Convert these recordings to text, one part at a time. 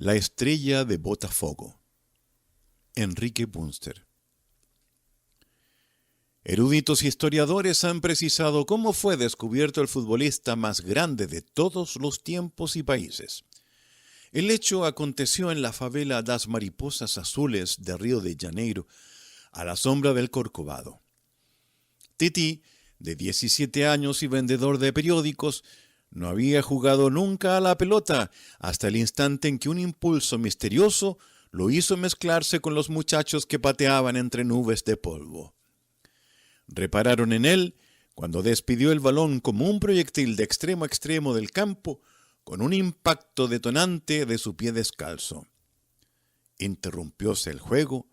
La estrella de Botafogo. Enrique Bunster. Eruditos historiadores han precisado cómo fue descubierto el futbolista más grande de todos los tiempos y países. El hecho aconteció en la favela das Mariposas Azules de Río de Janeiro, a la sombra del Corcovado. Tití, de 17 años y vendedor de periódicos, no había jugado nunca a la pelota hasta el instante en que un impulso misterioso lo hizo mezclarse con los muchachos que pateaban entre nubes de polvo. Repararon en él cuando despidió el balón como un proyectil de extremo a extremo del campo con un impacto detonante de su pie descalzo. Interrumpióse el juego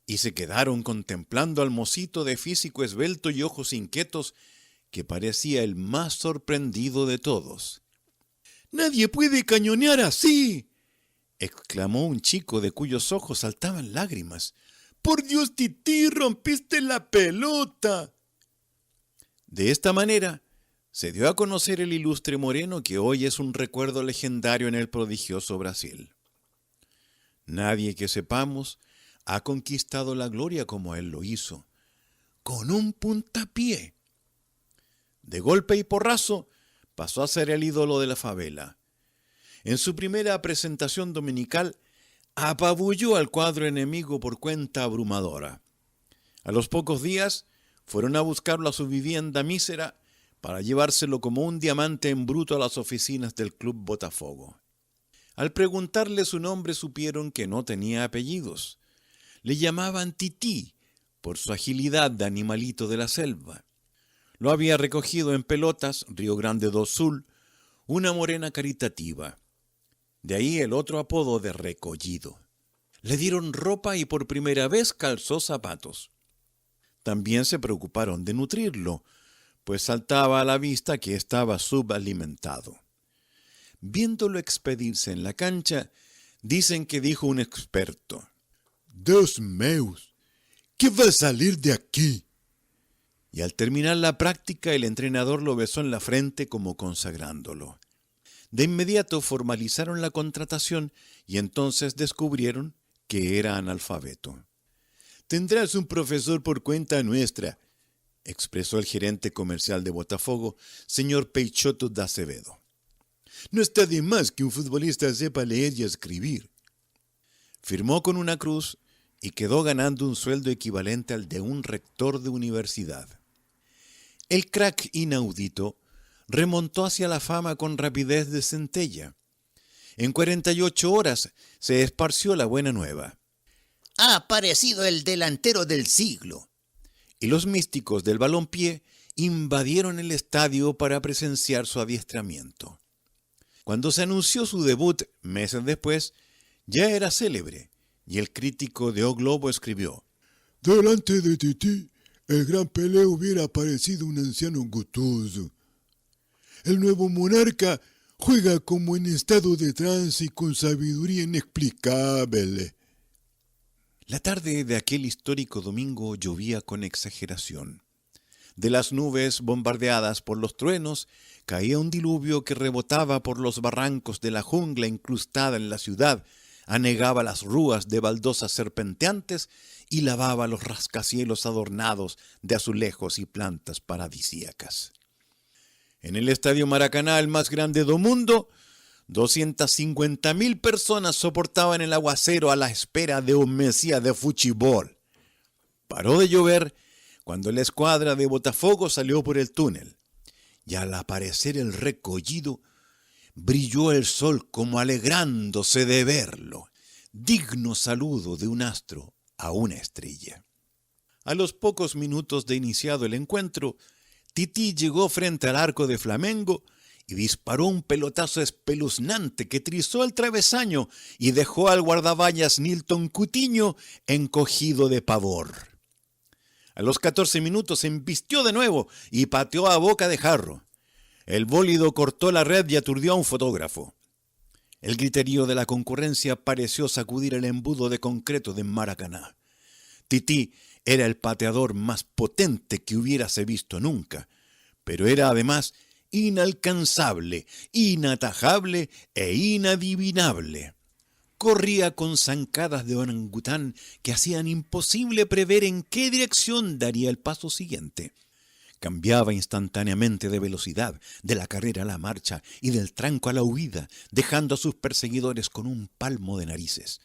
y se quedaron contemplando al mocito de físico esbelto y ojos inquietos que parecía el más sorprendido de todos. «¡Nadie puede cañonear así!», exclamó un chico de cuyos ojos saltaban lágrimas. «¡Por Dios, Tití, rompiste la pelota!». De esta manera se dio a conocer el ilustre moreno que hoy es un recuerdo legendario en el prodigioso Brasil. Nadie que sepamos ha conquistado la gloria como él lo hizo, con un puntapié. De golpe y porrazo pasó a ser el ídolo de la favela. En su primera presentación dominical apabulló al cuadro enemigo por cuenta abrumadora. A los pocos días fueron a buscarlo a su vivienda mísera para llevárselo como un diamante en bruto a las oficinas del Club Botafogo. Al preguntarle su nombre supieron que no tenía apellidos. Le llamaban Tití por su agilidad de animalito de la selva. Lo había recogido en Pelotas, Río Grande do Sul, una morena caritativa. De ahí el otro apodo de Recollido. Le dieron ropa y por primera vez calzó zapatos. También se preocuparon de nutrirlo, pues saltaba a la vista que estaba subalimentado. Viéndolo expedirse en la cancha, dicen que dijo un experto: «Dios meus, ¿qué va a salir de aquí?». Y al terminar la práctica, el entrenador lo besó en la frente como consagrándolo. De inmediato formalizaron la contratación y entonces descubrieron que era analfabeto. «Tendrás un profesor por cuenta nuestra», expresó el gerente comercial de Botafogo, señor Peixoto da Acevedo. «No está de más que un futbolista sepa leer y escribir». Firmó con una cruz y quedó ganando un sueldo equivalente al de un rector de universidad. El crack inaudito remontó hacia la fama con rapidez de centella. En 48 horas se esparció la buena nueva. «Ha aparecido el delantero del siglo». Y los místicos del balompié invadieron el estadio para presenciar su adiestramiento. Cuando se anunció su debut, meses después, ya era célebre, y el crítico de O Globo escribió: «Delante de Tití, el gran Pelé hubiera parecido un anciano gustoso. El nuevo monarca juega como en estado de trance y con sabiduría inexplicable». La tarde de aquel histórico domingo llovía con exageración. De las nubes bombardeadas por los truenos caía un diluvio que rebotaba por los barrancos de la jungla incrustada en la ciudad, anegaba las rúas de baldosas serpenteantes y lavaba los rascacielos adornados de azulejos y plantas paradisíacas. En el Estadio Maracaná, el más grande del mundo, 250.000 personas soportaban el aguacero a la espera de un mesías de fútbol. Paró de llover cuando la escuadra de Botafogo salió por el túnel, y al aparecer el Recollido, brilló el sol como alegrándose de verlo, digno saludo de un astro a una estrella. A los pocos minutos de iniciado el encuentro, Tití llegó frente al arco de Flamengo y disparó un pelotazo espeluznante que trizó el travesaño y dejó al guardaballas Nilton Coutinho encogido de pavor. A los 14 minutos se embistió de nuevo y pateó a boca de jarro. El bólido cortó la red y aturdió a un fotógrafo. El griterío de la concurrencia pareció sacudir el embudo de concreto de Maracaná. Tití era el pateador más potente que hubiérase visto nunca, pero era además inalcanzable, inatajable e inadivinable. corría con zancadas de orangután que hacían imposible prever en qué dirección daría el paso siguiente. Cambiaba instantáneamente de velocidad, de la carrera a la marcha y del tranco a la huida, dejando a sus perseguidores con un palmo de narices.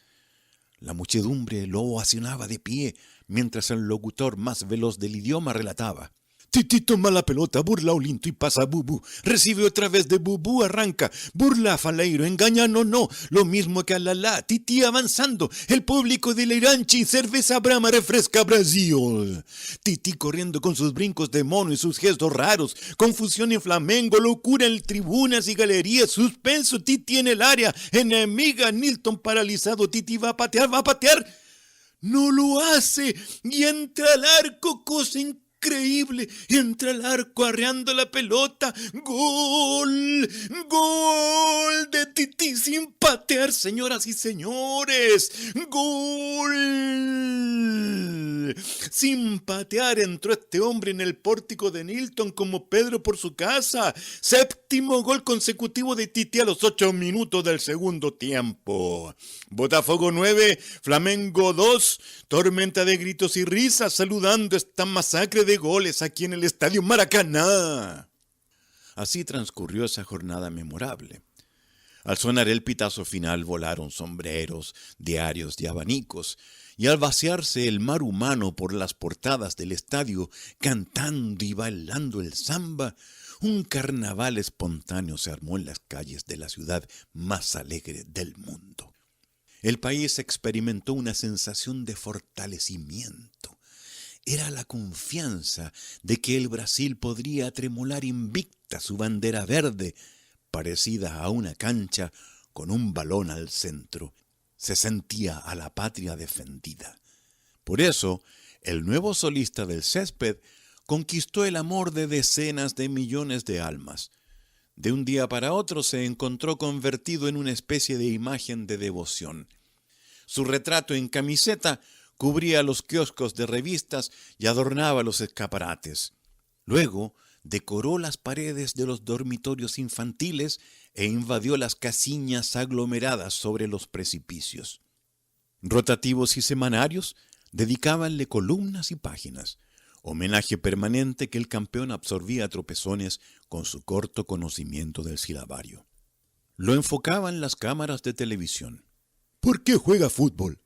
La muchedumbre lo ovacionaba de pie, mientras el locutor más veloz del idioma relataba: Titi toma la pelota, burla Olinto y pasa a Bubú. Recibe otra vez de Bubú, arranca. Burla a Faleiro, engaña no. Lo mismo que a Lala. Titi avanzando. El público de Leiranchi, cerveza Brahma refresca Brasil. Titi corriendo con sus brincos de mono y sus gestos raros. Confusión en Flamengo, locura en tribunas y galerías. Suspenso, Titi en el área. Enemiga, Nilton paralizado. Titi va a patear. No lo hace. Y entra al arco, cosa increíble, entra al arco arreando la pelota. ¡Gol! ¡Gol de Titi sin patear, señoras y señores! ¡Gol! Sin patear entró este hombre en el pórtico de Nilton como Pedro por su casa. Séptimo gol consecutivo de Titi a los 8 minutos del segundo tiempo. Botafogo 9, Flamengo 2, tormenta de gritos y risas saludando esta masacre de goles aquí en el Estadio Maracaná. Así transcurrió esa jornada memorable. Al sonar el pitazo final volaron sombreros, diarios y abanicos, y al vaciarse el mar humano por las portadas del estadio, cantando y bailando el samba, un carnaval espontáneo se armó en las calles de la ciudad más alegre del mundo. El país experimentó una sensación de fortalecimiento. Era la confianza de que el Brasil podría tremolar invicta su bandera verde, parecida a una cancha con un balón al centro. Se sentía a la patria defendida. Por eso, el nuevo solista del césped conquistó el amor de decenas de millones de almas. De un día para otro se encontró convertido en una especie de imagen de devoción. Su retrato en camiseta cubría los kioscos de revistas y adornaba los escaparates. Luego decoró las paredes de los dormitorios infantiles e invadió las casiñas aglomeradas sobre los precipicios. Rotativos y semanarios dedicábanle columnas y páginas, homenaje permanente que el campeón absorbía a tropezones con su corto conocimiento del silabario. Lo enfocaban las cámaras de televisión. ¿Por qué juega fútbol?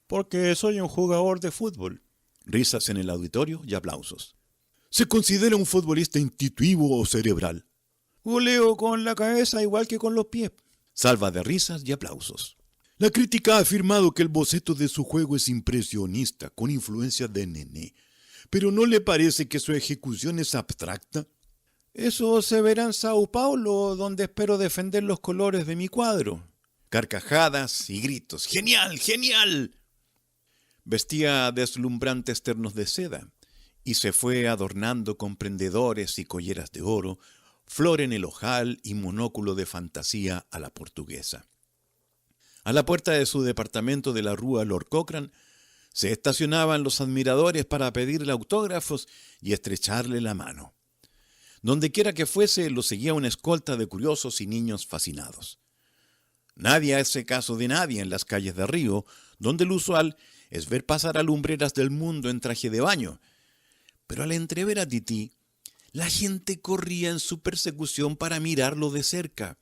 Porque soy un jugador de fútbol. Risas en el auditorio y aplausos. ¿Se considera un futbolista intuitivo o cerebral? Goleo con la cabeza igual que con los pies. Salva de risas y aplausos. La crítica ha afirmado que el boceto de su juego es impresionista, con influencia de Nené. ¿Pero no le parece que su ejecución es abstracta? Eso se verá en Sao Paulo, donde espero defender los colores de mi cuadro. Carcajadas y gritos. ¡Genial! ¡Genial! Vestía deslumbrantes ternos de seda y se fue adornando con prendedores y colleras de oro, flor en el ojal y monóculo de fantasía a la portuguesa. A la puerta de su departamento de la Rúa Lord Cochrane se estacionaban los admiradores para pedirle autógrafos y estrecharle la mano. Dondequiera que fuese, lo seguía una escolta de curiosos y niños fascinados. Nadie hace caso de nadie en las calles de Río, donde lo usual es ver pasar a lumbreras del mundo en traje de baño. Pero al entrever a Titi, la gente corría en su persecución para mirarlo de cerca.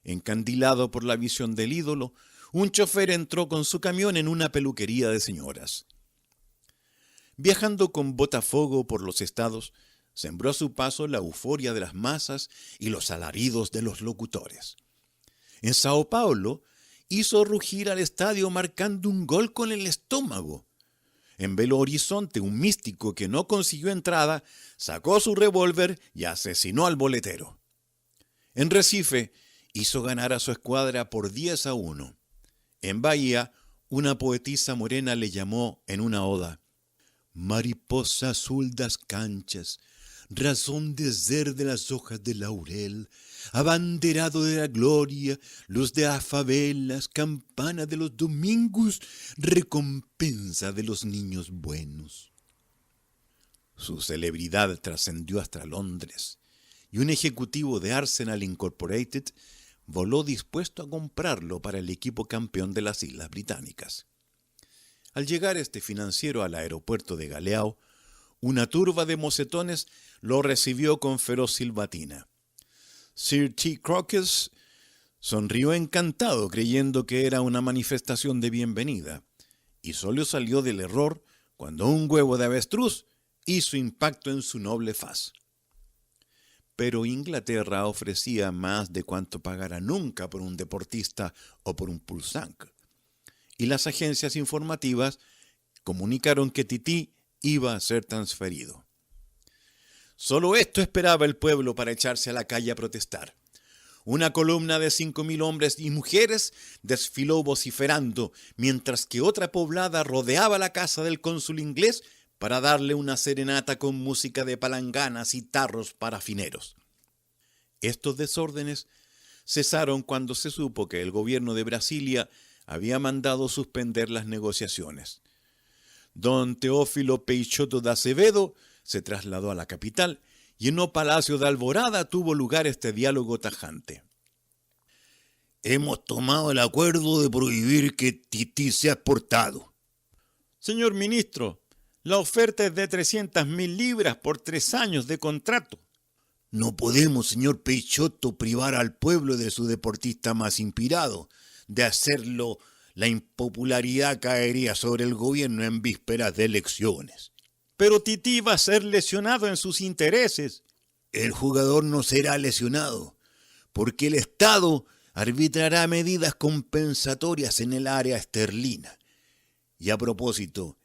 Encandilado por la visión del ídolo, un chofer entró con su camión en una peluquería de señoras. Viajando con Botafogo por los estados, sembró a su paso la euforia de las masas y los alaridos de los locutores. En Sao Paulo hizo rugir al estadio marcando un gol con el estómago. En Belo Horizonte, un místico que no consiguió entrada sacó su revólver y asesinó al boletero. En Recife hizo ganar a su escuadra por 10-1. En Bahía, una poetisa morena le llamó en una oda: mariposa azul das canchas, razón de ser de las hojas de laurel, abanderado de la gloria, luz de las favelas, campana de los domingos, recompensa de los niños buenos. Su celebridad trascendió hasta Londres, y un ejecutivo de Arsenal Incorporated voló dispuesto a comprarlo para el equipo campeón de las Islas Británicas. Al llegar este financiero al aeropuerto de Galeão, una turba de mocetones lo recibió con feroz silbatina. Sir T. Crocus sonrió encantado creyendo que era una manifestación de bienvenida, y solo salió del error cuando un huevo de avestruz hizo impacto en su noble faz. Pero Inglaterra ofrecía más de cuanto pagara nunca por un deportista o por un pulsank, y las agencias informativas comunicaron que Tití iba a ser transferido. Solo esto esperaba el pueblo para echarse a la calle a protestar. Una columna de 5.000 hombres y mujeres desfiló vociferando, mientras que otra poblada rodeaba la casa del cónsul inglés para darle una serenata con música de palanganas y tarros parafineros. Estos desórdenes cesaron cuando se supo que el gobierno de Brasilia había mandado suspender las negociaciones. Don Teófilo Peixoto de Acevedo se trasladó a la capital y en el Palacio de Alvorada tuvo lugar este diálogo tajante. Hemos tomado el acuerdo de prohibir que Tití sea exportado. Señor ministro, la oferta es de 300.000 libras por 3 años de contrato. No podemos, señor Peixoto, privar al pueblo de su deportista más inspirado. De hacerlo, la impopularidad caería sobre el gobierno en vísperas de elecciones. Pero Tití va a ser lesionado en sus intereses. El jugador no será lesionado, porque el Estado arbitrará medidas compensatorias en el área esterlina. Y a propósito,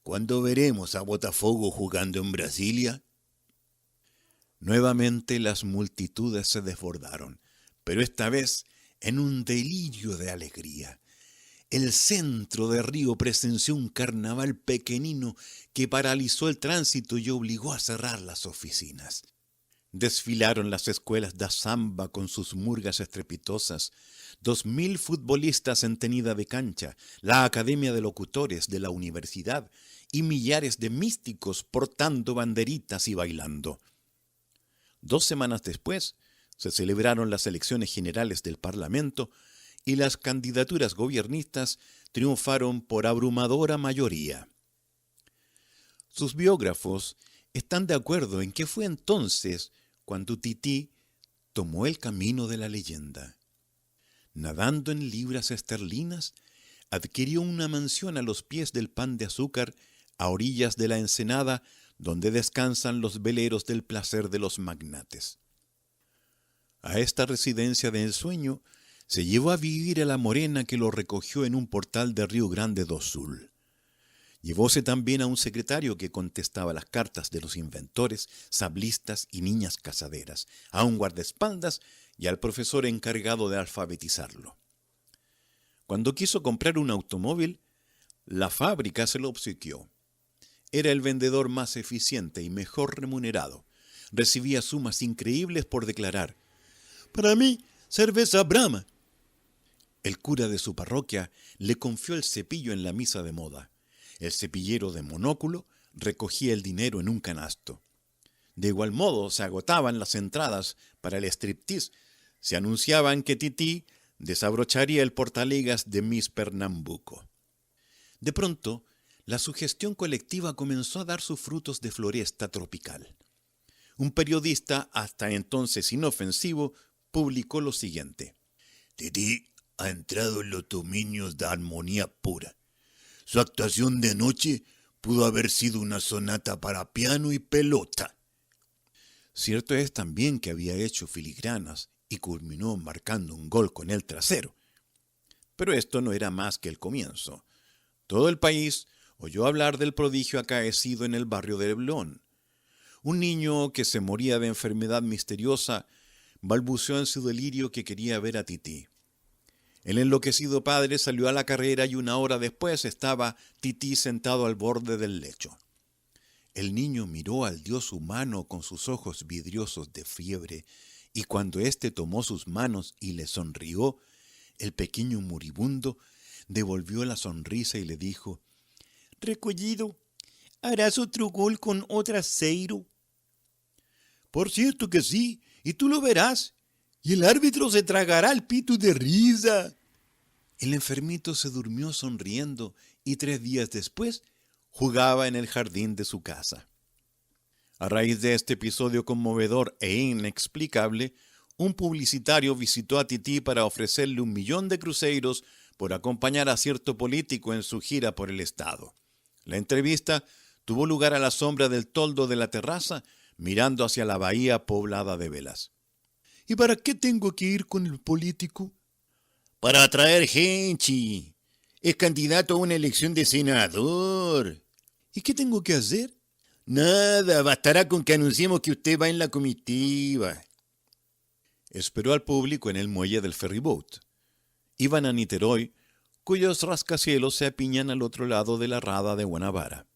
¿cuándo veremos a Botafogo jugando en Brasilia? Nuevamente las multitudes se desbordaron, pero esta vez en un delirio de alegría. El centro de Río presenció un carnaval pequeñino que paralizó el tránsito y obligó a cerrar las oficinas. Desfilaron las escuelas de samba con sus murgas estrepitosas, 2.000 futbolistas en tenida de cancha, la academia de locutores de la universidad y millares de místicos portando banderitas y bailando. 2 semanas después se celebraron las elecciones generales del Parlamento y las candidaturas gobiernistas triunfaron por abrumadora mayoría. Sus biógrafos están de acuerdo en que fue entonces cuando Tití tomó el camino de la leyenda. Nadando en libras esterlinas, adquirió una mansión a los pies del Pan de Azúcar, a orillas de la Ensenada, donde descansan los veleros del placer de los magnates. A esta residencia de ensueño se llevó a vivir a la morena que lo recogió en un portal de Río Grande do Sul. Llevóse también a un secretario que contestaba las cartas de los inventores, sablistas y niñas casaderas, a un guardaespaldas y al profesor encargado de alfabetizarlo. Cuando quiso comprar un automóvil, la fábrica se lo obsequió. Era el vendedor más eficiente y mejor remunerado. Recibía sumas increíbles por declarar: «Para mí, cerveza Brahma». El cura de su parroquia le confió el cepillo en la misa de moda. El cepillero de monóculo recogía el dinero en un canasto. De igual modo se agotaban las entradas para el striptease. Se anunciaban que Tití desabrocharía el portaligas de Miss Pernambuco. De pronto, la sugestión colectiva comenzó a dar sus frutos de floresta tropical. Un periodista, hasta entonces inofensivo, publicó lo siguiente: Tití ha entrado en los dominios de armonía pura. Su actuación de anoche pudo haber sido una sonata para piano y pelota. Cierto es también que había hecho filigranas y culminó marcando un gol con el trasero. Pero esto no era más que el comienzo. Todo el país oyó hablar del prodigio acaecido en el barrio de Leblon. Un niño que se moría de enfermedad misteriosa balbuceó en su delirio que quería ver a Tití. El enloquecido padre salió a la carrera y 1 hora después estaba Tití sentado al borde del lecho. El niño miró al dios humano con sus ojos vidriosos de fiebre, y cuando éste tomó sus manos y le sonrió, el pequeño moribundo devolvió la sonrisa y le dijo: «Recollido, ¿harás otro gol con otra Seiro?» «Por cierto que sí, y tú lo verás. Y el árbitro se tragará el pito de risa. El enfermito se durmió sonriendo y 3 días después jugaba en el jardín de su casa. A raíz de este episodio conmovedor e inexplicable, un publicitario visitó a Tití para ofrecerle 1.000.000 de cruzeiros por acompañar a cierto político en su gira por el estado. La entrevista tuvo lugar a la sombra del toldo de la terraza, mirando hacia la bahía poblada de velas. ¿Y para qué tengo que ir con el político? Para atraer gente. Es candidato a una elección de senador. ¿Y qué tengo que hacer? Nada, bastará con que anunciemos que usted va en la comitiva. Esperó al público en el muelle del ferryboat. Iban a Niterói, cuyos rascacielos se apiñan al otro lado de la rada de Guanabara.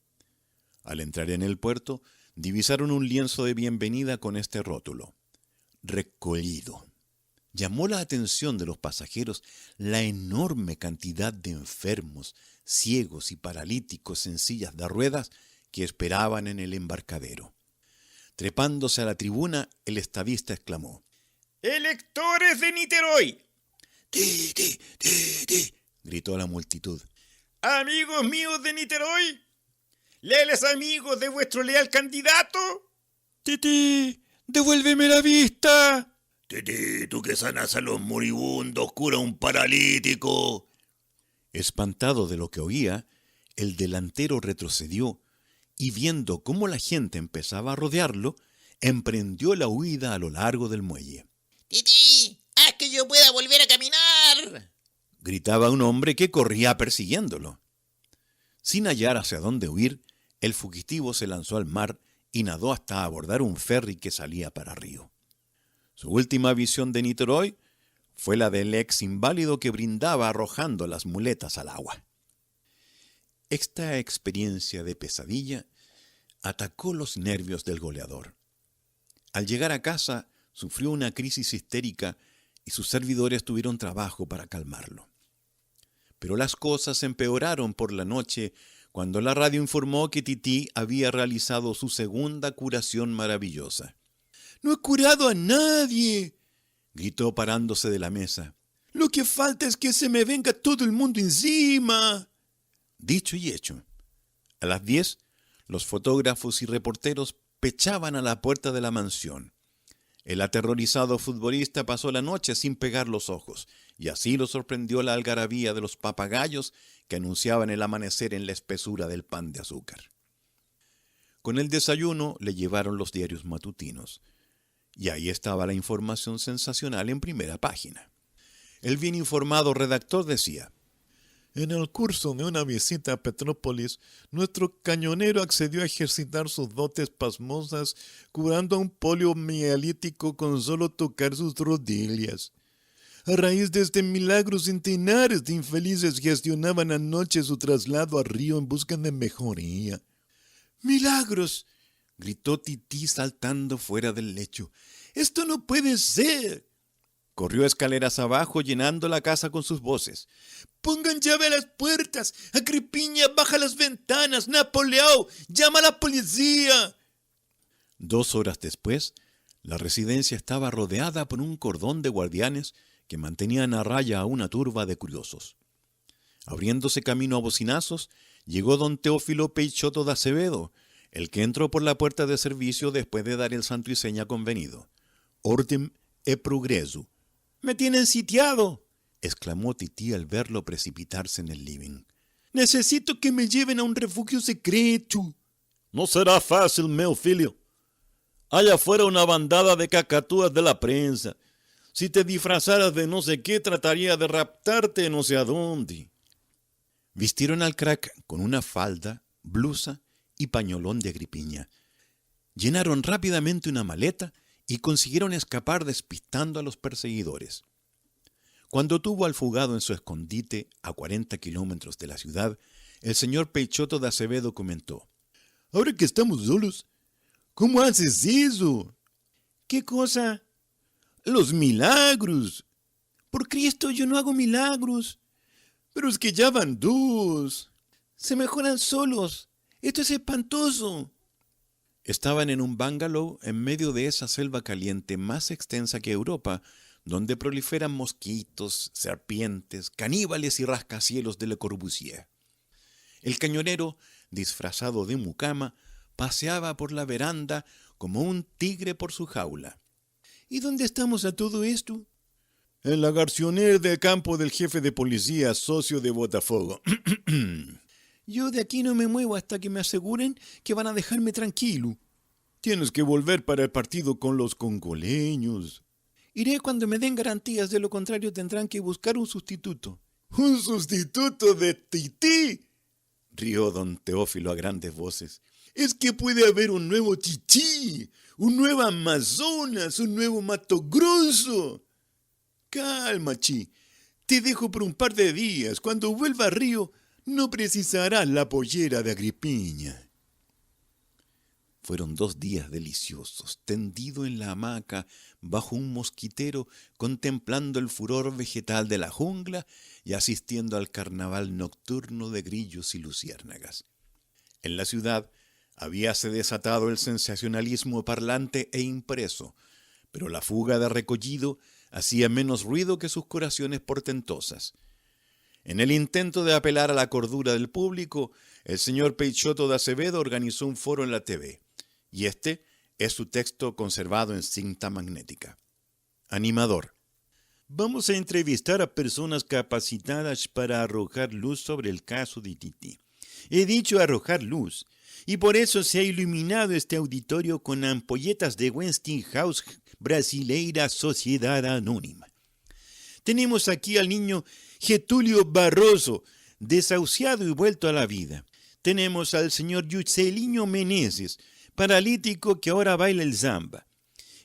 Al entrar en el puerto, divisaron un lienzo de bienvenida con este rótulo: Recollido. Llamó la atención de los pasajeros la enorme cantidad de enfermos, ciegos y paralíticos en sillas de ruedas que esperaban en el embarcadero. Trepándose a la tribuna, el estadista exclamó: ¡Electores de Niterói! ¡Ti, ti, ti, ti!, gritó la multitud. ¡Amigos míos de Niterói! ¡Leales amigos de vuestro leal candidato! ¡Titi, devuélveme la vista! Titi, tú que sanas a los moribundos, cura a un paralítico. Espantado de lo que oía, el delantero retrocedió y, viendo cómo la gente empezaba a rodearlo, emprendió la huida a lo largo del muelle. ¡Titi! ¡Haz que yo pueda volver a caminar! Gritaba un hombre que corría persiguiéndolo. Sin hallar hacia dónde huir, el fugitivo se lanzó al mar y nadó hasta abordar un ferry que salía para Río. Su última visión de Niterói fue la del ex inválido que brindaba arrojando las muletas al agua. Esta experiencia de pesadilla atacó los nervios del goleador. Al llegar a casa, sufrió una crisis histérica y sus servidores tuvieron trabajo para calmarlo. Pero las cosas empeoraron por la noche cuando la radio informó que Tití había realizado su segunda curación maravillosa. ¡No he curado a nadie!, gritó parándose de la mesa. ¡Lo que falta es que se me venga todo el mundo encima! Dicho y hecho. A las 10, los fotógrafos y reporteros pechaban a la puerta de la mansión. El aterrorizado futbolista pasó la noche sin pegar los ojos, y así lo sorprendió la algarabía de los papagayos que anunciaban el amanecer en la espesura del pan de azúcar. Con el desayuno le llevaron los diarios matutinos, y ahí estaba la información sensacional en primera página. El bien informado redactor decía: en el curso de una visita a Petrópolis, nuestro cañonero accedió a ejercitar sus dotes pasmosas, curando a un poliomielítico con solo tocar sus rodillas. A raíz de este milagro, centenares de infelices gestionaban anoche su traslado a Río en busca de mejoría. ¡Milagros!, gritó Tití saltando fuera del lecho. ¡Esto no puede ser! Corrió escaleras abajo llenando la casa con sus voces. ¡Pongan llave a las puertas! ¡Agripiña, baja las ventanas! ¡Napoleón, llama a la policía! 2 horas después, la residencia estaba rodeada por un cordón de guardianes que mantenían a raya a una turba de curiosos. Abriéndose camino a bocinazos, llegó don Teófilo Peixoto de Acevedo, el que entró por la puerta de servicio después de dar el santo y seña convenido. «Ordem e progreso». ¡Me tienen sitiado!, exclamó Tití al verlo precipitarse en el living. ¡Necesito que me lleven a un refugio secreto! No será fácil, meu filho. Allá afuera una bandada de cacatúas de la prensa. Si te disfrazaras de no sé qué, trataría de raptarte no sé a dónde. Vistieron al crack con una falda, blusa y pañolón de Agripiña. Llenaron rápidamente una maleta y consiguieron escapar despistando a los perseguidores. Cuando tuvo al fugado en su escondite a 40 kilómetros de la ciudad, el señor Peixoto de Acevedo comentó: «Ahora que estamos solos, ¿cómo haces eso?» «¿Qué cosa?» «Los milagros». «Por Cristo, yo no hago milagros». «Pero es que ya van 2. Se mejoran solos. Esto es espantoso». Estaban en un bungalow en medio de esa selva caliente más extensa que Europa, donde proliferan mosquitos, serpientes, caníbales y rascacielos de Le Corbusier. El cañonero, disfrazado de mucama, paseaba por la veranda como un tigre por su jaula. ¿Y dónde estamos a todo esto? En la garçonnière de campo del jefe de policía, socio de Botafogo. Yo de aquí no me muevo hasta que me aseguren que van a dejarme tranquilo. Tienes que volver para el partido con los congoleños. Iré cuando me den garantías, de lo contrario tendrán que buscar un sustituto. ¿Un sustituto de Tití? Rió don Teófilo a grandes voces. Es que puede haber un nuevo Tití, un nuevo Amazonas, un nuevo Mato Grosso. Calma, Chi. Te dejo por un par de días. Cuando vuelva a Río, no precisarás la pollera de Agripiña. Fueron 2 días deliciosos, tendido en la hamaca bajo un mosquitero, contemplando el furor vegetal de la jungla y asistiendo al carnaval nocturno de grillos y luciérnagas. En la ciudad habíase desatado el sensacionalismo parlante e impreso, pero la fuga de Recollido hacía menos ruido que sus curaciones portentosas. En el intento de apelar a la cordura del público, el señor Peixoto de Acevedo organizó un foro en la TV, y este es su texto conservado en cinta magnética. Animador. Vamos a entrevistar a personas capacitadas para arrojar luz sobre el caso de Tití. He dicho arrojar luz, y por eso se ha iluminado este auditorio con ampolletas de Westinghouse Brasileira Sociedad Anónima. Tenemos aquí al niño Getúlio Barroso, desahuciado y vuelto a la vida. Tenemos al señor Juscelino Meneses, paralítico que ahora baila el zamba.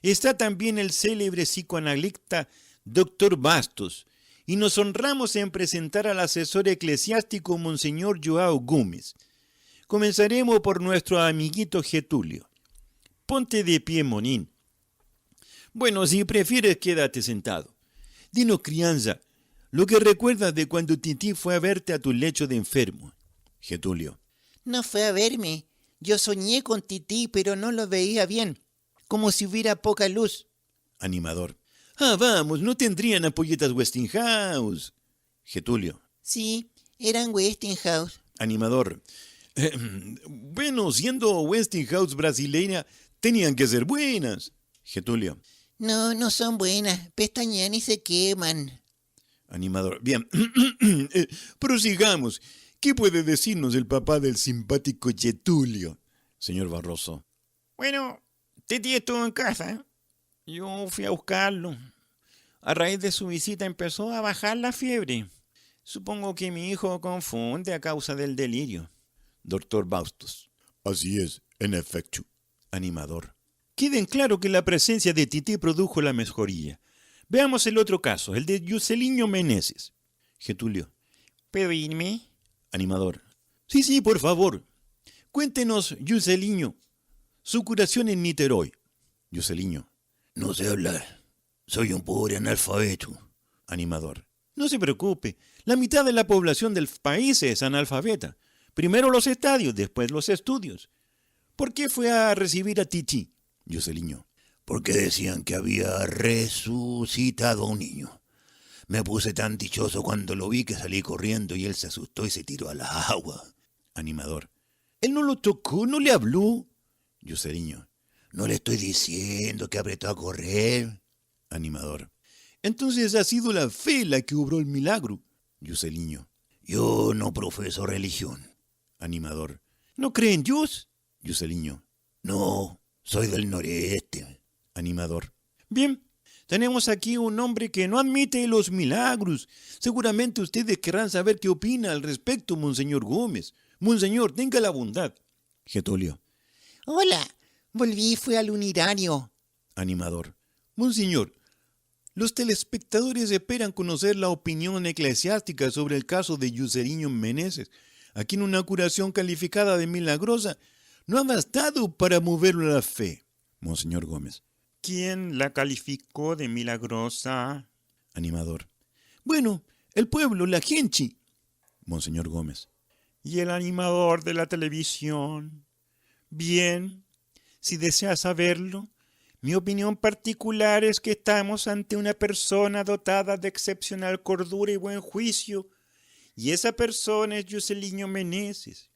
Está también el célebre psicoanalista Dr. Bastos, y nos honramos en presentar al asesor eclesiástico Monseñor Joao Gómez. Comenzaremos por nuestro amiguito Getulio. Ponte de pie, Monín. Bueno, si prefieres, quédate sentado. Dinos, crianza, lo que recuerdas de cuando Tití fue a verte a tu lecho de enfermo. Getulio. No fue a verme. Yo soñé con Tití, pero no lo veía bien, como si hubiera poca luz. Animador. Ah, vamos, no tendrían ampolletas Westinghouse. Getulio. Sí, eran Westinghouse. Animador. Bueno, siendo Westinghouse brasileña, tenían que ser buenas. Getulio. No, no son buenas. Pestañean y se queman. Animador. Bien. Prosigamos. ¿Qué puede decirnos el papá del simpático Getulio? Señor Barroso. Bueno, Tití estuvo en casa. Yo fui a buscarlo. A raíz de su visita empezó a bajar la fiebre. Supongo que mi hijo confunde a causa del delirio. Doctor Bastos. Así es, en efecto. Animador. Queden claro que la presencia de Tití produjo la mejoría. Veamos el otro caso, el de Juscelino Meneses. Getulio. ¿Puedo irme? Animador. Sí, por favor. Cuéntenos, Juscelino, su curación en Niterói. Juscelino. No sé hablar. Soy un pobre analfabeto. Animador. No se preocupe, la mitad de la población del país es analfabeta. Primero los estadios, después los estudios. ¿Por qué fue a recibir a Tití? Juscelino. Porque decían que había resucitado a un niño. Me puse tan dichoso cuando lo vi que salí corriendo y él se asustó y se tiró a la agua. Animador. Él no lo tocó, no le habló. Juscelino. No le estoy diciendo que apretó a correr. Animador. Entonces ha sido la fe la que obró el milagro. Juscelino. Yo no profeso religión. Animador. ¿No cree en Dios? Juscelino. No, soy del noreste. Animador. Bien, tenemos aquí un hombre que no admite los milagros. Seguramente ustedes querrán saber qué opina al respecto, Monseñor Gómez. Monseñor, tenga la bondad. Getulio. Hola, volví y fui al unitario. Animador. Monseñor, los telespectadores esperan conocer la opinión eclesiástica sobre el caso de Juscelino Meneses. Aquí en una curación calificada de milagrosa no ha bastado para moverlo a la fe. Monseñor Gómez. ¿Quién la calificó de milagrosa? Animador. Bueno, el pueblo, la gente. Monseñor Gómez. ¿Y el animador de la televisión? Bien, si desea saberlo, Mi opinión particular es que estamos ante una persona dotada de excepcional cordura y buen juicio, y esa persona es Juscelino Meneses.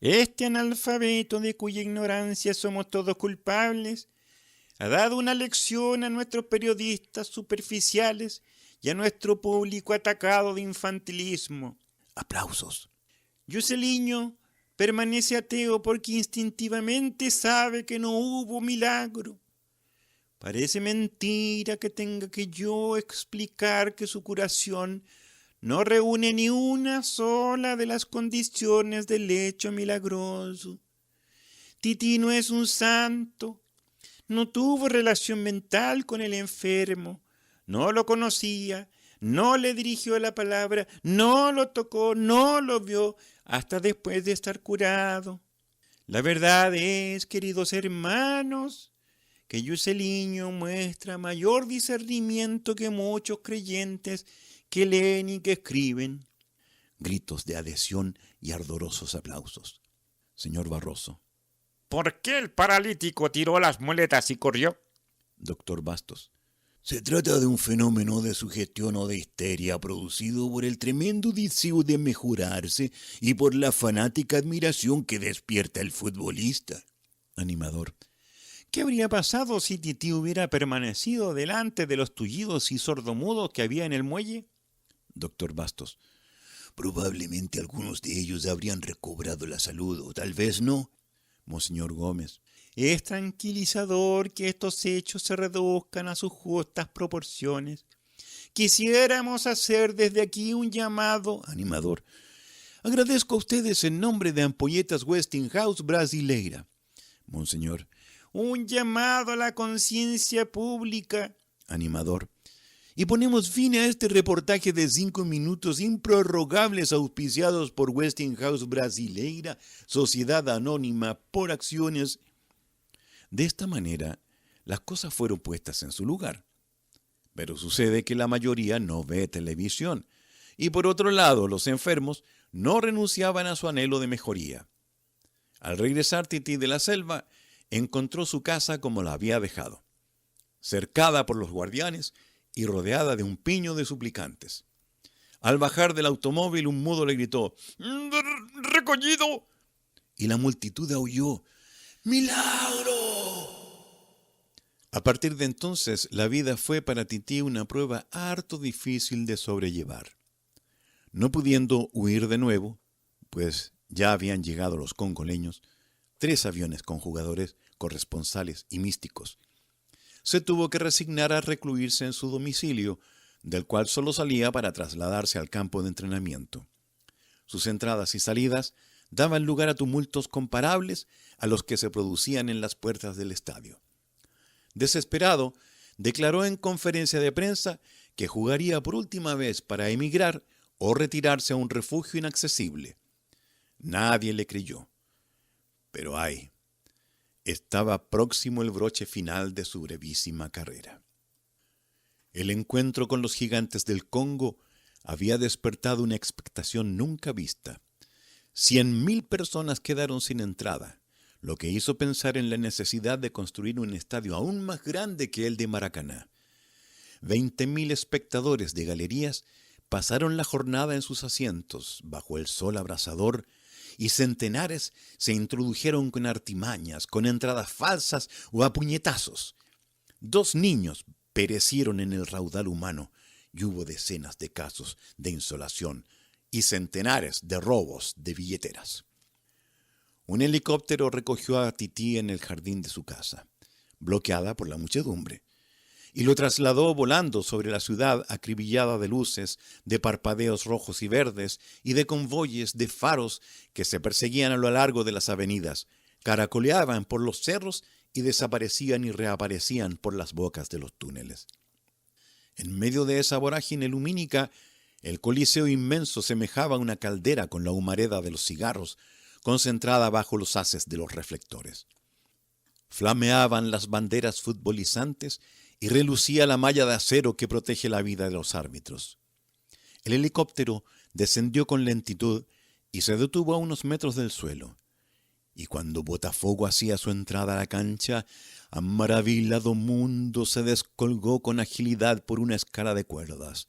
Este analfabeto de cuya ignorancia somos todos culpables ha dado una lección a nuestros periodistas superficiales y a nuestro público atacado de infantilismo. Aplausos. Juscelino permanece ateo porque instintivamente sabe que no hubo milagro. Parece mentira que tenga que yo explicar que su curación no reúne ni una sola de las condiciones del hecho milagroso. Tití no es un santo, no tuvo relación mental con el enfermo, no lo conocía, no le dirigió la palabra, no lo tocó, no lo vio, hasta después de estar curado. La verdad es, queridos hermanos, que Juscelino muestra mayor discernimiento que muchos creyentes que leen y que escriben. Gritos de adhesión y ardorosos aplausos. Señor Barroso. ¿Por qué el paralítico tiró las muletas y corrió? Doctor Bastos. Se trata de un fenómeno de sugestión o de histeria producido por el tremendo deseo de mejorarse y por la fanática admiración que despierta el futbolista. Animador. ¿Qué habría pasado si Tití hubiera permanecido delante de los tullidos y sordomudos que había en el muelle? Doctor Bastos. Probablemente algunos de ellos habrían recobrado la salud, o tal vez no. Monseñor Gómez. Es tranquilizador que estos hechos se reduzcan a sus justas proporciones. Quisiéramos hacer desde aquí un llamado. Animador. Agradezco a ustedes en nombre de Ampolletas Westinghouse Brasileira. Monseñor. Un llamado a la conciencia pública. Animador. Y ponemos fin a este reportaje de 5 minutos improrrogables auspiciados por Westinghouse Brasileira, Sociedad Anónima por Acciones. De esta manera, las cosas fueron puestas en su lugar. Pero sucede que la mayoría no ve televisión. Y por otro lado, los enfermos no renunciaban a su anhelo de mejoría. Al regresar Tití de la selva, encontró su casa como la había dejado, cercada por los guardianes y rodeada de un piño de suplicantes. Al bajar del automóvil, un mudo le gritó: ¡Recogido! Y la multitud aulló: ¡Milagro! A partir de entonces, la vida fue para Tití una prueba harto difícil de sobrellevar. No pudiendo huir de nuevo, pues ya habían llegado los congoleños, 3 aviones con jugadores, corresponsales y místicos, se tuvo que resignar a recluirse en su domicilio, del cual solo salía para trasladarse al campo de entrenamiento. Sus entradas y salidas daban lugar a tumultos comparables a los que se producían en las puertas del estadio. Desesperado, declaró en conferencia de prensa que jugaría por última vez para emigrar o retirarse a un refugio inaccesible. Nadie le creyó. Pero ay, estaba próximo el broche final de su brevísima carrera. El encuentro con los gigantes del Congo había despertado una expectación nunca vista. 100.000 personas quedaron sin entrada, lo que hizo pensar en la necesidad de construir un estadio aún más grande que el de Maracaná. 20.000 espectadores de galerías pasaron la jornada en sus asientos, bajo el sol abrasador, y centenares se introdujeron con artimañas, con entradas falsas o a puñetazos. 2 niños perecieron en el raudal humano y hubo decenas de casos de insolación y centenares de robos de billeteras. Un helicóptero recogió a Tití en el jardín de su casa, bloqueada por la muchedumbre, y lo trasladó volando sobre la ciudad acribillada de luces, de parpadeos rojos y verdes y de convoyes de faros que se perseguían a lo largo de las avenidas, caracoleaban por los cerros y desaparecían y reaparecían por las bocas de los túneles. En medio de esa vorágine lumínica, el coliseo inmenso semejaba una caldera con la humareda de los cigarros, concentrada bajo los haces de los reflectores. Flameaban las banderas futbolizantes y relucía la malla de acero que protege la vida de los árbitros. El helicóptero descendió con lentitud y se detuvo a unos metros del suelo. Y cuando Botafogo hacía su entrada a la cancha, amaravillado mundo se descolgó con agilidad por una escala de cuerdas.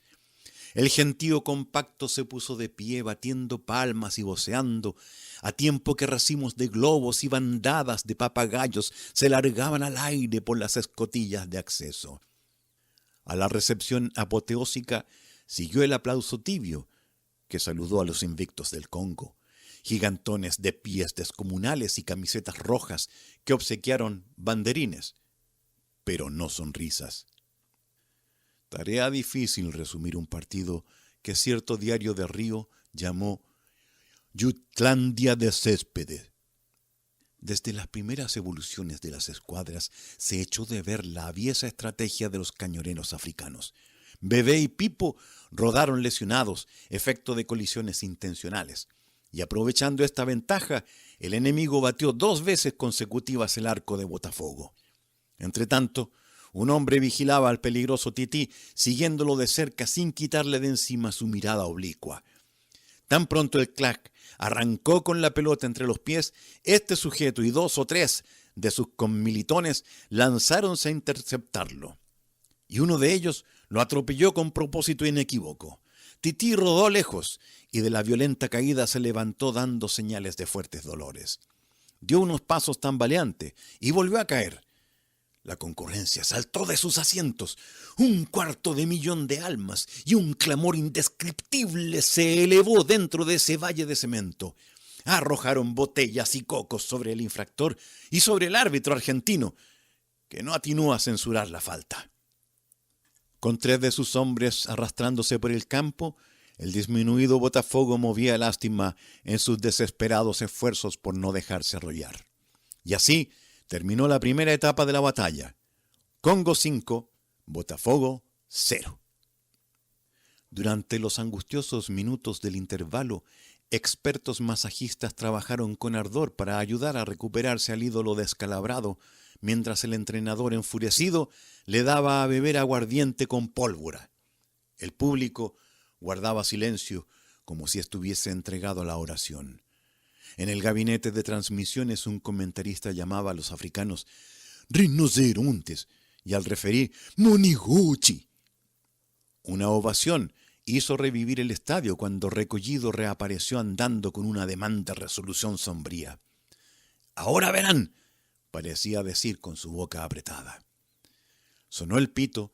El gentío compacto se puso de pie, batiendo palmas y voceando, a tiempo que racimos de globos y bandadas de papagayos se largaban al aire por las escotillas de acceso. A la recepción apoteósica siguió el aplauso tibio, que saludó a los invictos del Congo, gigantones de pies descomunales y camisetas rojas que obsequiaron banderines, pero no sonrisas. Tarea difícil resumir un partido que cierto diario de Río llamó Jutlandia de Céspedes. Desde las primeras evoluciones de las escuadras se echó de ver la aviesa estrategia de los cañoneros africanos. Bebé y Pipo rodaron lesionados, efecto de colisiones intencionales. Y aprovechando esta ventaja, el enemigo batió 2 veces consecutivas el arco de Botafogo. Entretanto, un hombre vigilaba al peligroso Tití, siguiéndolo de cerca sin quitarle de encima su mirada oblicua. Tan pronto el crack arrancó con la pelota entre los pies, este sujeto y 2 o 3 de sus conmilitones lanzáronse a interceptarlo. Y uno de ellos lo atropelló con propósito inequívoco. Tití rodó lejos y de la violenta caída se levantó dando señales de fuertes dolores. Dio unos pasos tambaleantes y volvió a caer. La concurrencia saltó de sus asientos. 250,000 de almas y un clamor indescriptible se elevó dentro de ese valle de cemento. Arrojaron botellas y cocos sobre el infractor y sobre el árbitro argentino, que no atinó a censurar la falta. Con 3 de sus hombres arrastrándose por el campo, el disminuido Botafogo movía lástima en sus desesperados esfuerzos por no dejarse arrollar. Y así terminó la primera etapa de la batalla. Congo 5, Botafogo 0. Durante los angustiosos minutos del intervalo, expertos masajistas trabajaron con ardor para ayudar a recuperarse al ídolo descalabrado, mientras el entrenador enfurecido le daba a beber aguardiente con pólvora. El público guardaba silencio como si estuviese entregado a la oración. En el gabinete de transmisiones un comentarista llamaba a los africanos rinocerontes y al referí moniguchi. Una ovación hizo revivir el estadio cuando Recollido reapareció andando con una ademán de resolución sombría. «Ahora verán», parecía decir con su boca apretada. Sonó el pito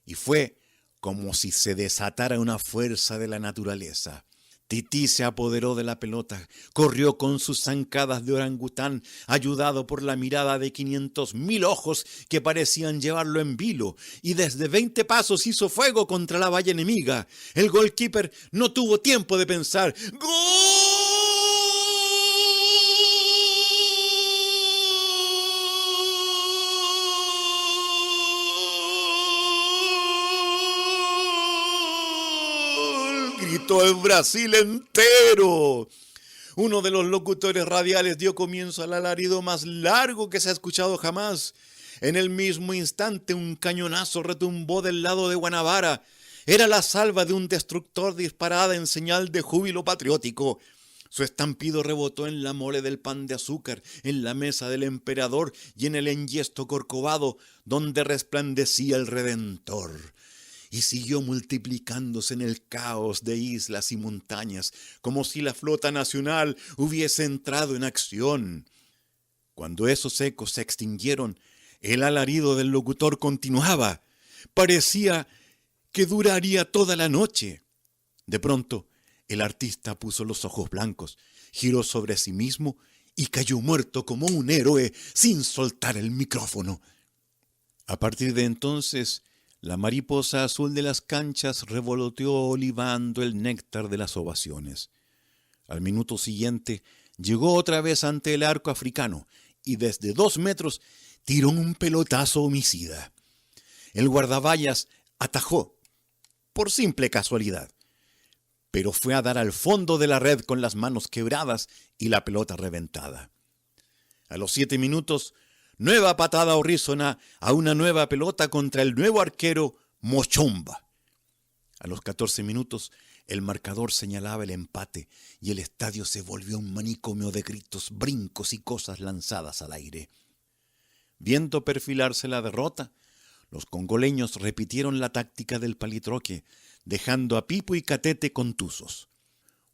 y fue como si se desatara una fuerza de la naturaleza. Tití se apoderó de la pelota, corrió con sus zancadas de orangután, ayudado por la mirada de 500,000 ojos que parecían llevarlo en vilo, y desde 20 pasos hizo fuego contra la valla enemiga. El goalkeeper no tuvo tiempo de pensar. ¡Gol! Gritó el Brasil entero. Uno de los locutores radiales dio comienzo al alarido más largo que se ha escuchado jamás. En el mismo instante un cañonazo retumbó del lado de Guanabara. Era la salva de un destructor disparada en señal de júbilo patriótico. Su estampido rebotó en la mole del pan de azúcar, en la mesa del emperador y en el enhiesto corcovado donde resplandecía el Redentor. Y siguió multiplicándose en el caos de islas y montañas, como si la flota nacional hubiese entrado en acción. Cuando esos ecos se extinguieron, el alarido del locutor continuaba. Parecía que duraría toda la noche. De pronto, el artista puso los ojos blancos, giró sobre sí mismo y cayó muerto como un héroe sin soltar el micrófono. A partir de entonces, la mariposa azul de las canchas revoloteó olivando el néctar de las ovaciones. Al minuto siguiente, llegó otra vez ante el arco africano y desde 2 metros tiró un pelotazo homicida. El guardaballas atajó, por simple casualidad, pero fue a dar al fondo de la red con las manos quebradas y la pelota reventada. A los 7 minutos, nueva patada horrísona a una nueva pelota contra el nuevo arquero Mochomba. A los 14 minutos, El marcador señalaba el empate y el estadio se volvió un manicomio de gritos, brincos y cosas lanzadas al aire. Viendo perfilarse la derrota, los congoleños repitieron la táctica del palitroque, dejando a Pipo y Catete contusos.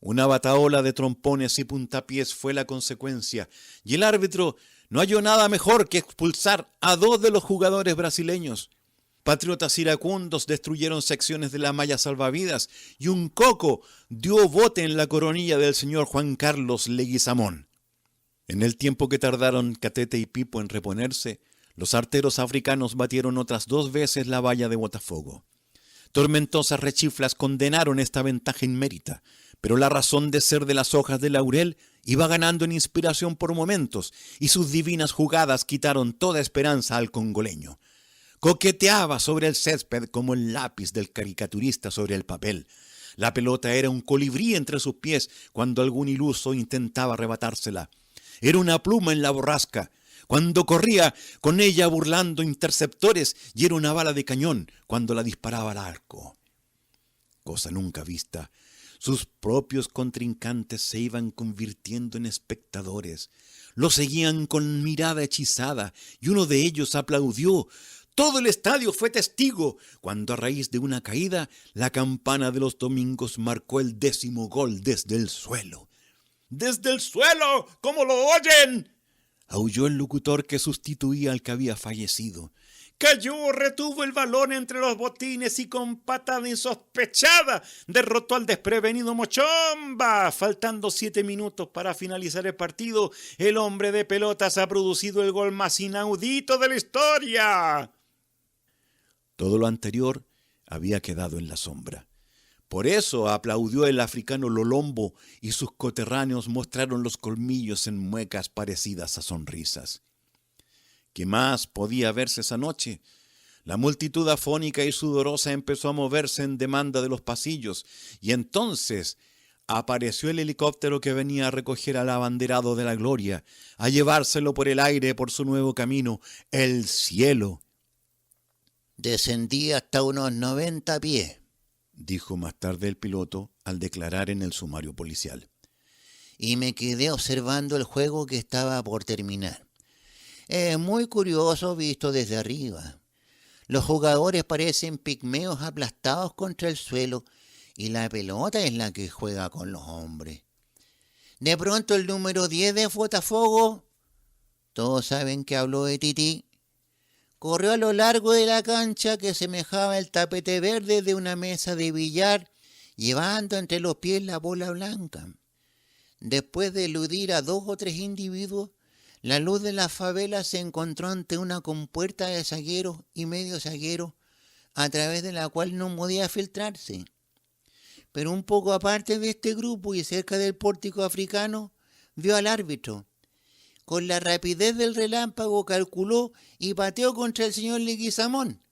Una batahola de trompones y puntapiés fue la consecuencia, y el árbitro no halló nada mejor que expulsar a 2 de los jugadores brasileños. Patriotas iracundos destruyeron secciones de la malla salvavidas y un coco dio bote en la coronilla del señor Juan Carlos Leguizamón. En el tiempo que tardaron Catete y Pipo en reponerse, los arteros africanos batieron otras 2 veces la valla de Botafogo. Tormentosas rechiflas condenaron esta ventaja inmérita, pero la razón de ser de las hojas de laurel iba ganando en inspiración por momentos, y sus divinas jugadas quitaron toda esperanza al congoleño. Coqueteaba sobre el césped como el lápiz del caricaturista sobre el papel. La pelota era un colibrí entre sus pies cuando algún iluso intentaba arrebatársela. Era una pluma en la borrasca cuando corría con ella burlando interceptores, y era una bala de cañón cuando la disparaba al arco. Cosa nunca vista, sus propios contrincantes se iban convirtiendo en espectadores. Lo seguían con mirada hechizada y uno de ellos aplaudió. Todo el estadio fue testigo cuando, a raíz de una caída, la campana de los domingos marcó el 10º gol desde el suelo. ¡Desde el suelo! ¿Cómo lo oyen? Aulló el locutor que sustituía al que había fallecido. Cayó, retuvo el balón entre los botines y con patada insospechada derrotó al desprevenido Mochomba. Faltando 7 minutos para finalizar el partido, el hombre de pelotas ha producido el gol más inaudito de la historia. Todo lo anterior había quedado en la sombra. Por eso aplaudió el africano Lolombo y sus coterráneos mostraron los colmillos en muecas parecidas a sonrisas. ¿Qué más podía verse esa noche? La multitud afónica y sudorosa empezó a moverse en demanda de los pasillos, y entonces apareció el helicóptero que venía a recoger al abanderado de la gloria, a llevárselo por el aire por su nuevo camino, el cielo. Descendí hasta unos 90 pies, dijo más tarde el piloto al declarar en el sumario policial. y me quedé observando el juego que estaba por terminar. Es muy curioso visto desde arriba. Los jugadores parecen pigmeos aplastados contra el suelo y la pelota es la que juega con los hombres. De pronto el número 10 de Botafogo, todos saben que habló de Tití, corrió a lo largo de la cancha que semejaba el tapete verde de una mesa de billar, llevando entre los pies la bola blanca. Después de eludir a 2 o 3 individuos, la luz de la favela se encontró ante una compuerta de zagueros y medio zagueros, a través de la cual no podía filtrarse. Pero un poco aparte de este grupo y cerca del pórtico africano, vio al árbitro. Con la rapidez del relámpago calculó y pateó contra el señor Leguizamón.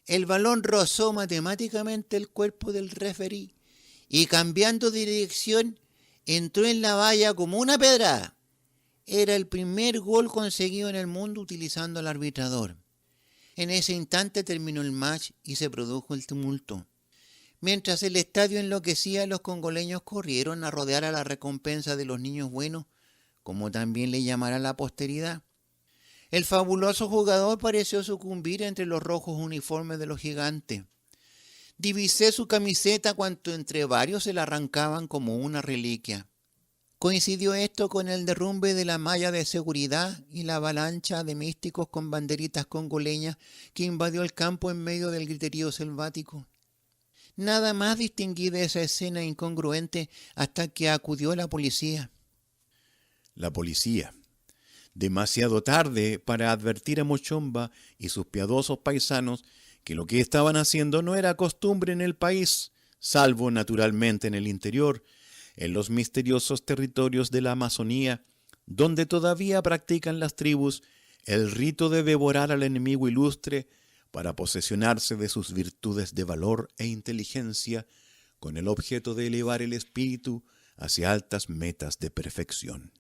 El balón rozó matemáticamente el cuerpo del referí y, cambiando de dirección, entró en la valla como una pedrada. Era el primer gol conseguido en el mundo utilizando al arbitrador. En ese instante terminó el match y se produjo el tumulto. Mientras el estadio enloquecía, los congoleños corrieron a rodear a la recompensa de los niños buenos, como también le llamará la posteridad. El fabuloso jugador pareció sucumbir entre los rojos uniformes de los gigantes. Divisé su camiseta cuando entre varios se la arrancaban como una reliquia. Coincidió esto con el derrumbe de la malla de seguridad y la avalancha de místicos con banderitas congoleñas que invadió el campo en medio del griterío selvático. Nada más distinguí de esa escena incongruente hasta que acudió la policía. La policía, demasiado tarde para advertir a Mochomba y sus piadosos paisanos que lo que estaban haciendo no era costumbre en el país, salvo naturalmente en el interior, en los misteriosos territorios de la Amazonía, donde todavía practican las tribus el rito de devorar al enemigo ilustre para posesionarse de sus virtudes de valor e inteligencia, con el objeto de elevar el espíritu hacia altas metas de perfección.